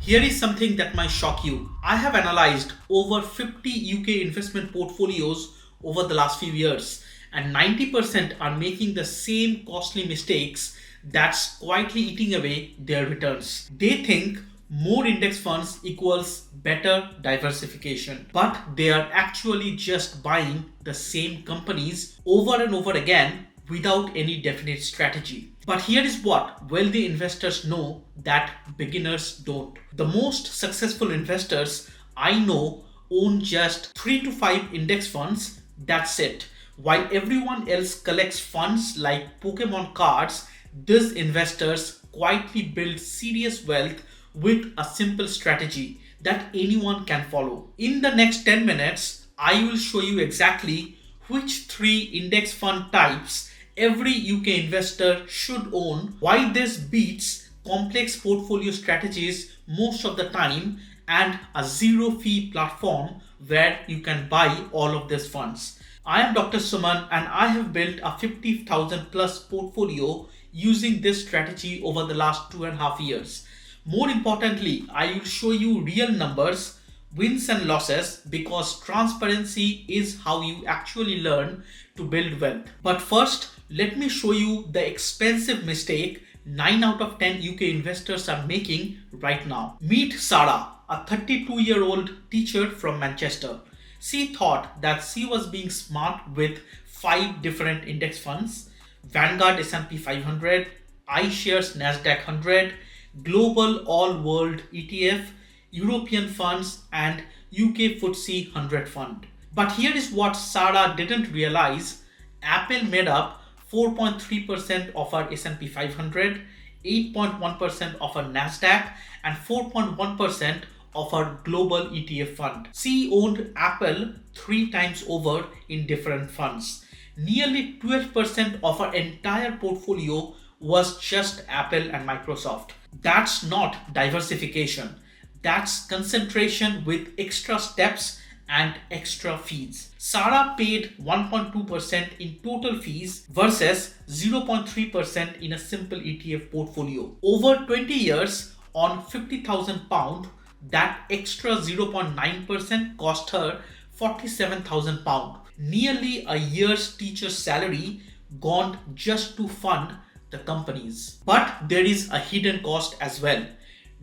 Here is something that might shock you. I have analyzed over 50 UK investment portfolios over the last few years, and 90% are making the same costly mistakes that's quietly eating away their returns. They think more index funds equals better diversification, but they are actually just buying the same companies over and over again without any definite strategy. But here is what wealthy investors know that beginners don't. The most successful investors I know own just 3 to 5 index funds, that's it. While everyone else collects funds like Pokemon cards, these investors quietly build serious wealth with a simple strategy that anyone can follow. In the next 10 minutes, I will show you exactly which 3 index fund types every UK investor should own, why this beats complex portfolio strategies most of the time, and a zero fee platform where you can buy all of these funds. I am Dr. Suman and I have built a 50,000 plus portfolio using this strategy over the last 2.5 years. More importantly, I will show you real numbers, wins and losses, because transparency is how you actually learn to build wealth. But first, let me show you the expensive mistake 9 out of 10 UK investors are making right now. Meet Sarah, a 32-year-old teacher from Manchester. She thought that she was being smart with 5 different index funds: Vanguard S&P 500, iShares Nasdaq 100, Global All World ETF, European funds, and UK FTSE 100 fund. But here is what Sarah didn't realize. Apple made up 4.3% of our S&P 500, 8.1% of our Nasdaq, and 4.1% of our global ETF fund. She owned Apple 3 times over in different funds. Nearly 12% of our entire portfolio was just Apple and Microsoft. That's not diversification. That's concentration with extra steps and extra fees. Sarah paid 1.2% in total fees versus 0.3% in a simple ETF portfolio. Over 20 years, on £50,000, that extra 0.9% cost her £47,000. Nearly a year's teacher's salary gone just to fund the companies. But there is a hidden cost as well: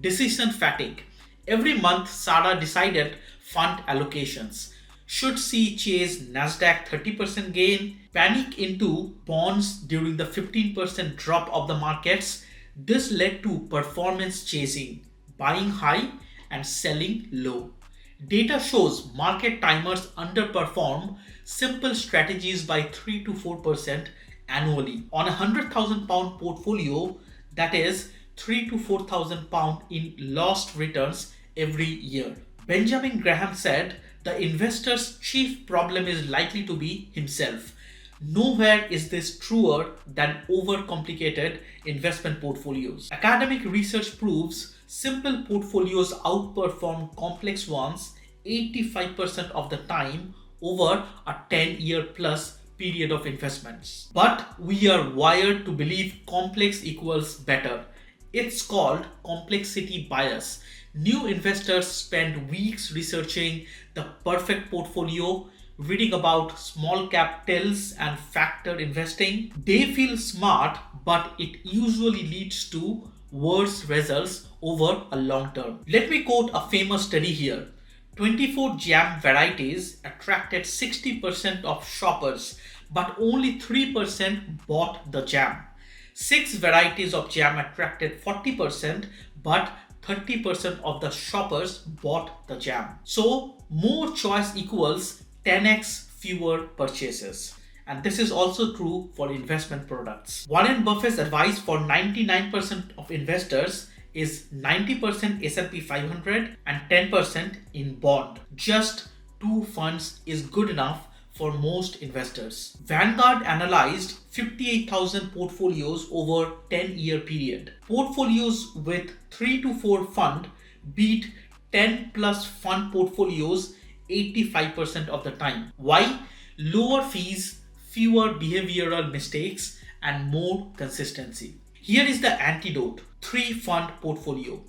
decision fatigue. Every month, Sarah decided fund allocations. Should she chase Nasdaq 30% gain, panic into bonds during the 15% drop of the markets? This led to performance chasing, buying high and selling low. Data shows market timers underperform simple strategies by 3 to 4% annually. On a £100,000 portfolio, that is 3 to 4,000 pounds in lost returns every year. Benjamin Graham said the investor's chief problem is likely to be himself. Nowhere is this truer than overcomplicated investment portfolios. Academic research proves simple portfolios outperform complex ones 85% of the time over a 10-year plus period of investments. But we are wired to believe complex equals better. It's called complexity bias. New investors spend weeks researching the perfect portfolio, reading about small cap tills and factor investing. They feel smart, but it usually leads to worse results over a long term. Let me quote a famous study here. 24 jam varieties attracted 60% of shoppers, but only 3% bought the jam. 6 varieties of jam attracted 40%, but 30% of the shoppers bought the jam. So more choice equals 10x fewer purchases. And this is also true for investment products. Warren Buffett's advice for 99% of investors is 90% S&P 500 and 10% in bond. Just 2 funds is good enough for most investors. Vanguard analyzed 58,000 portfolios over 10-year period. Portfolios with 3 to 4 fund beat 10 plus fund portfolios 85% of the time. Why? Lower fees, fewer behavioral mistakes, and more consistency. Here is the antidote: 3 fund portfolio.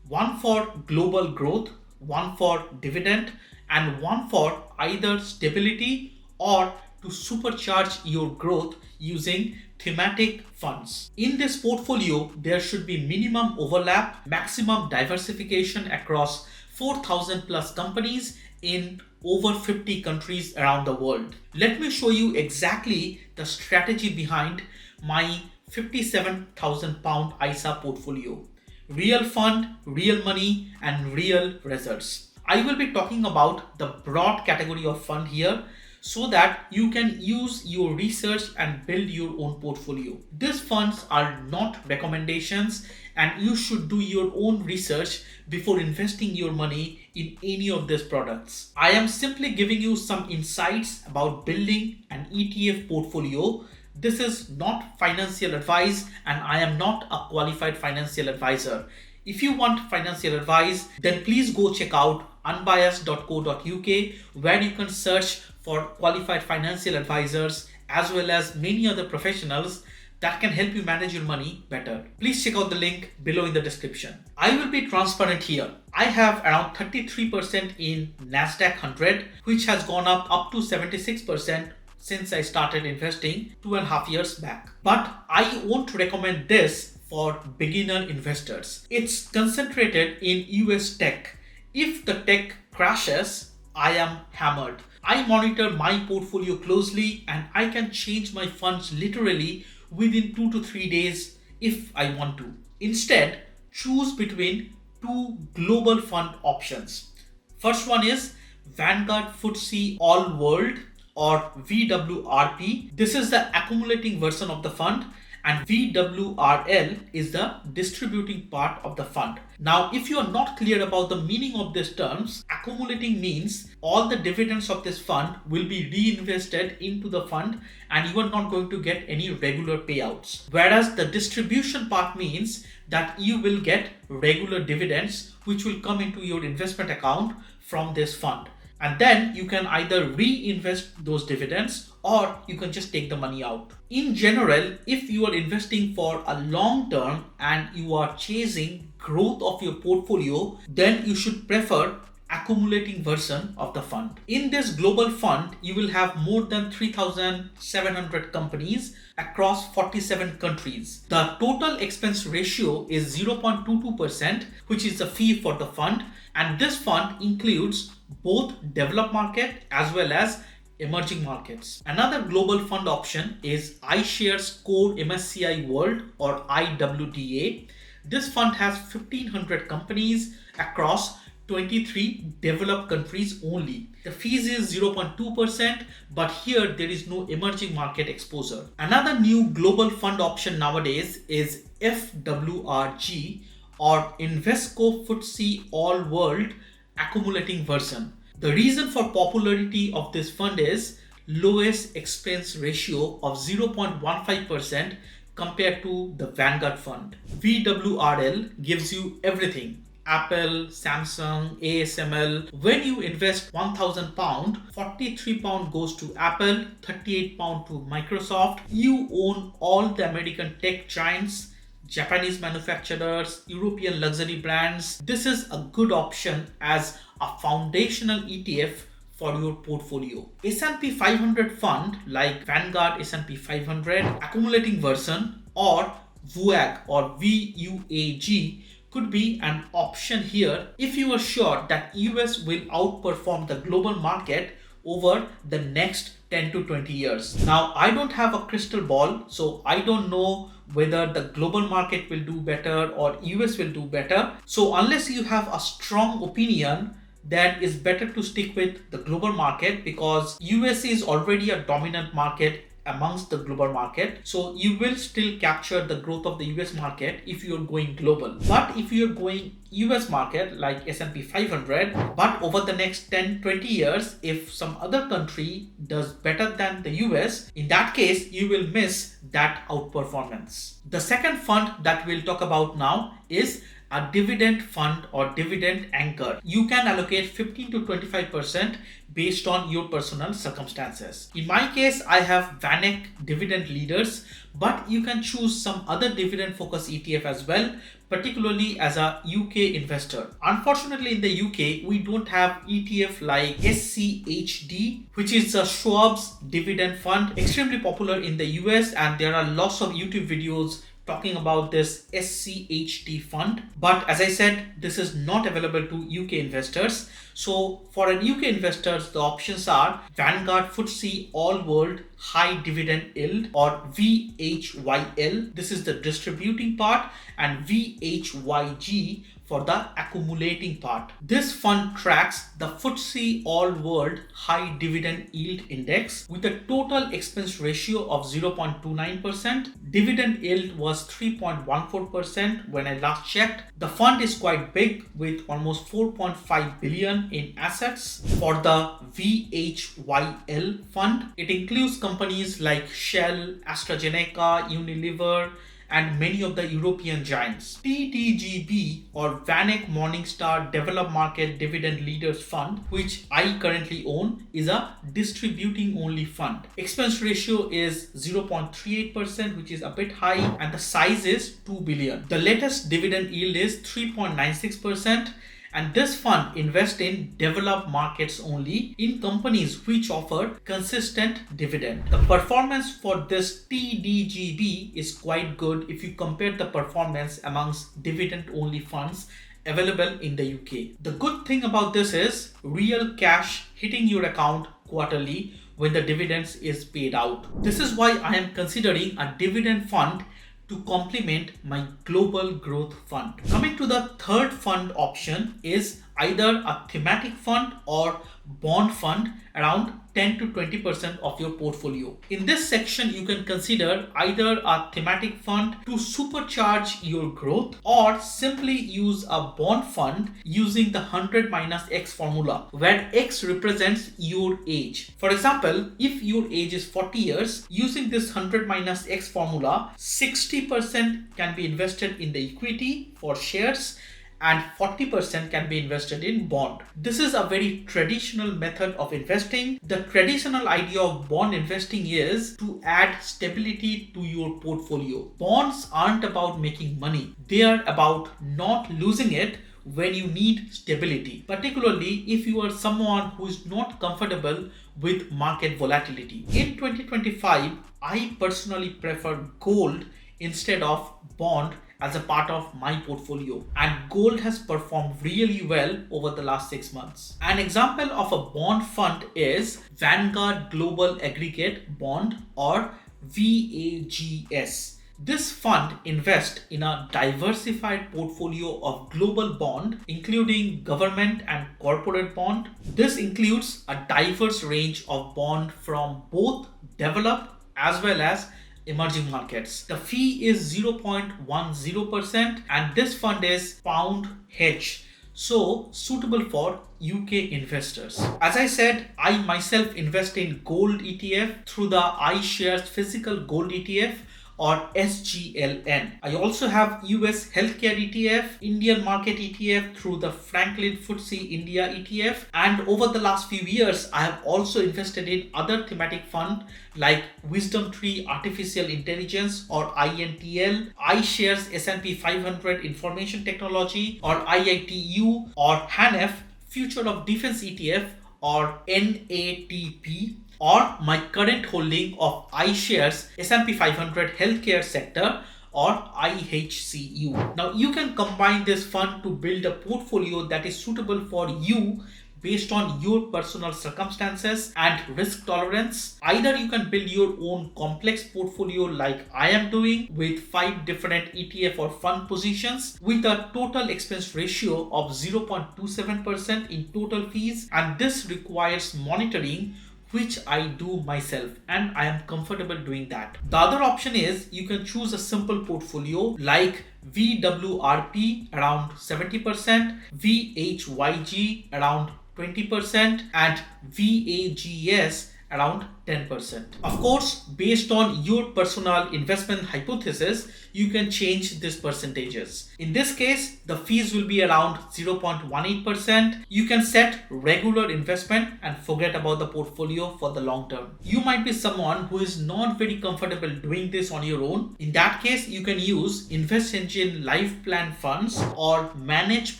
one for global growth, one for dividend, and one for either stability or to supercharge your growth using thematic funds. In this portfolio, there should be minimum overlap, maximum diversification across 4,000 plus companies in over 50 countries around the world. Let me show you exactly the strategy behind my £57,000 ISA portfolio. Real fund, real money, and real results. I will be talking about the broad category of fund here so that you can use your research and build your own portfolio. These funds are not recommendations and you should do your own research before investing your money in any of these products. I am simply giving you some insights about building an ETF portfolio. This is not financial advice and I am not a qualified financial advisor. If you want financial advice, then please go check out unbiased.co.uk where you can search for qualified financial advisors as well as many other professionals that can help you manage your money better. Please check out the link below in the description. I will be transparent here. I have around 33% in Nasdaq 100, which has gone up to 76% since I started investing 2.5 years back. But I won't recommend this for beginner investors. It's concentrated in US tech. If the tech crashes, I am hammered. I monitor my portfolio closely and I can change my funds literally within 2 to 3 days if I want to. Instead, choose between two global fund options. First one is Vanguard FTSE All World or VWRP. This is the accumulating version of the fund and VWRL is the distributing part of the fund. Now, if you are not clear about the meaning of these terms, accumulating means all the dividends of this fund will be reinvested into the fund and you are not going to get any regular payouts. Whereas the distribution part means that you will get regular dividends which will come into your investment account from this fund. And then you can either reinvest those dividends or you can just take the money out. In general, if you are investing for a long term and you are chasing growth of your portfolio, then you should prefer accumulating version of the fund. In this global fund, you will have more than 3,700 companies across 47 countries. The total expense ratio is 0.22%, which is the fee for the fund. And this fund includes both developed market as well as emerging markets. Another global fund option is iShares Core MSCI World or IWDA. This fund has 1,500 companies across 23 developed countries only. The fees is 0.2%, but here there is no emerging market exposure. Another new global fund option nowadays is FWRG or Invesco FTSE All World accumulating version. The reason for popularity of this fund is lowest expense ratio of 0.15% compared to the Vanguard fund. VWRL gives you everything. Apple, Samsung, ASML. When you invest £1,000, £43 goes to Apple, £38 to Microsoft. You own all the American tech giants, Japanese manufacturers, European luxury brands. This is a good option as a foundational ETF for your portfolio. S&P 500 fund like Vanguard S&P 500 accumulating version or VUAG or VUAG could be an option here if you are sure that US will outperform the global market over the next 10 to 20 years. Now, I don't have a crystal ball, so I don't know whether the global market will do better or US will do better. So unless you have a strong opinion, then it's better to stick with the global market because US is already a dominant market amongst the global market. So you will still capture the growth of the US market if you're going global. But if you're going US market like S&P 500, but over the next 10-20 years, if some other country does better than the US, in that case, you will miss that outperformance. The second fund that we'll talk about now is a dividend fund or dividend anchor. You can allocate 15 to 25% based on your personal circumstances. In my case, I have VanEck dividend leaders, but you can choose some other dividend focused ETF as well, particularly as a UK investor. Unfortunately, in the UK, we don't have ETF like SCHD, which is a Schwab's dividend fund, extremely popular in the US, and there are lots of YouTube videos talking about this SCHD fund. But as I said, this is not available to UK investors. So for an UK investors, the options are Vanguard FTSE All World High Dividend Yield, or VHYL. This is the distributing part, and VHYG for the accumulating part. This fund tracks the FTSE All World High Dividend Yield Index with a total expense ratio of 0.29%. Dividend yield was 3.14% when I last checked. The fund is quite big with almost 4.5 billion in assets. For the VHYL fund, it includes companies like Shell, AstraZeneca, Unilever, and many of the European giants. TDGB, or VanEck Morningstar Developed Market Dividend Leaders Fund, which I currently own, is a distributing only fund. Expense ratio is 0.38%, which is a bit high, and the size is 2 billion. The latest dividend yield is 3.96%. And this fund invests in developed markets only, in companies which offer consistent dividend. The performance for this TDGB is quite good if you compare the performance amongst dividend only funds available in the UK. The good thing about this is real cash hitting your account quarterly when the dividends is paid out. This is why I am considering a dividend fund to complement my global growth fund. Coming to the third fund option is either a thematic fund or bond fund, around 10 to 20% of your portfolio. In this section, you can consider either a thematic fund to supercharge your growth, or simply use a bond fund using the 100 minus X formula, where X represents your age. For example, if your age is 40 years, using this 100 minus X formula, 60% can be invested in the equity for shares, and 40% can be invested in bond. This is a very traditional method of investing. The traditional idea of bond investing is to add stability to your portfolio. Bonds aren't about making money. They are about not losing it when you need stability, particularly if you are someone who is not comfortable with market volatility. In 2025, I personally prefer gold instead of bond as a part of my portfolio, and gold has performed really well over the last 6 months. An example of a bond fund is Vanguard Global Aggregate Bond, or VAGS. This fund invests in a diversified portfolio of global bond, including government and corporate bond. This includes a diverse range of bond from both developed as well as emerging markets. The fee is 0.10%, and this fund is pound hedge, so suitable for UK investors. As I said, I myself invest in gold ETF through the iShares Physical Gold ETF, or SGLN. I also have US Healthcare ETF, Indian Market ETF through the Franklin FTSE India ETF, and over the last few years, I have also invested in other thematic funds like Wisdom Tree Artificial Intelligence, or INTL, iShares S&P 500 Information Technology, or IITU, or HANF Future of Defense ETF, or NATP, or my current holding of iShares S&P 500 Healthcare Sector, or IHCU. Now you can combine this fund to build a portfolio that is suitable for you based on your personal circumstances and risk tolerance. Either you can build your own complex portfolio like I am doing, with 5 different ETF or fund positions with a total expense ratio of 0.27% in total fees, and this requires monitoring, which I do myself, and I am comfortable doing that. The other option is you can choose a simple portfolio like VWRP around 70%, VHYG around 20%, and VAGS around 10%. Of course, based on your personal investment hypothesis, you can change these percentages. In this case, the fees will be around 0.18%. You can set regular investment and forget about the portfolio for the long term. You might be someone who is not very comfortable doing this on your own. In that case, you can use Invest Engine Life Plan Funds or Manage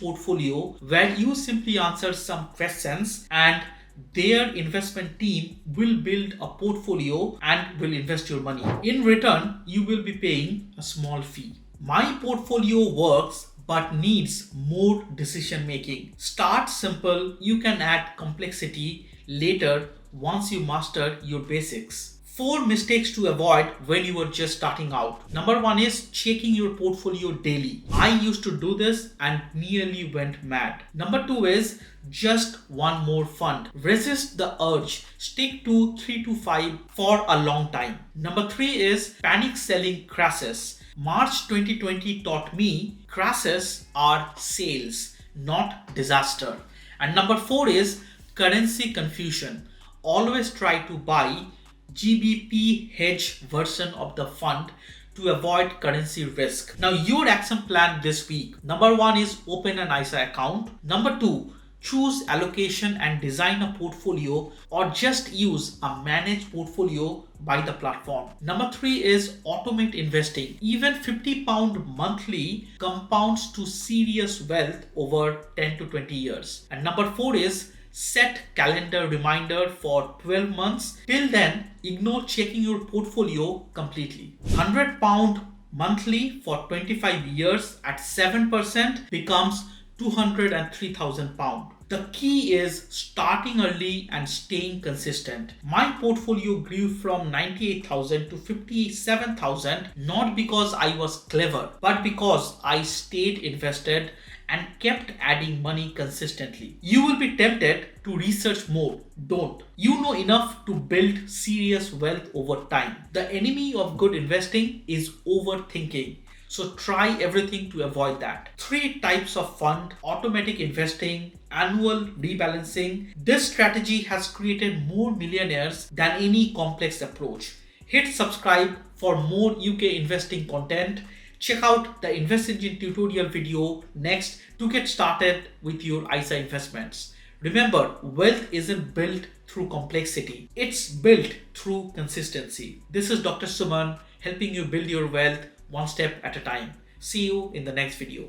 Portfolio, where you simply answer some questions and their investment team will build a portfolio and will invest your money. In return, you will be paying a small fee. My portfolio works but needs more decision making. Start simple, you can add complexity later once you master your basics. 4 mistakes to avoid when you are just starting out. Number 1 is checking your portfolio daily. I used to do this and nearly went mad. Number 2 is just one more fund. Resist the urge. Stick to 3 to 5 for a long time. Number 3 is panic selling crashes. March 2020 taught me crashes are sales, not disaster. And number 4 is currency confusion. Always try to buy GBP hedge version of the fund to avoid currency risk. Now, your action plan this week. Number 1 is open an ISA account. Number 2, choose allocation and design a portfolio or just use a managed portfolio by the platform. Number 3 is automate investing. Even £50 monthly compounds to serious wealth over 10 to 20 years. And number 4 is set calendar reminder for 12 months. Till then, ignore checking your portfolio completely. £100 monthly for 25 years at 7% becomes £203,000. The key is starting early and staying consistent. My portfolio grew from 98,000 to 57,000 not because I was clever, but because I stayed invested and kept adding money consistently. You will be tempted to research more. Don't. You know enough to build serious wealth over time. The enemy of good investing is overthinking. So try everything to avoid that. 3 types of fund: automatic investing, annual rebalancing. This strategy has created more millionaires than any complex approach. Hit subscribe for more UK investing content. Check out the Invest Engine tutorial video next to get started with your ISA investments. Remember, wealth isn't built through complexity. It's built through consistency. This is Dr. Suman helping you build your wealth one step at a time. See you in the next video.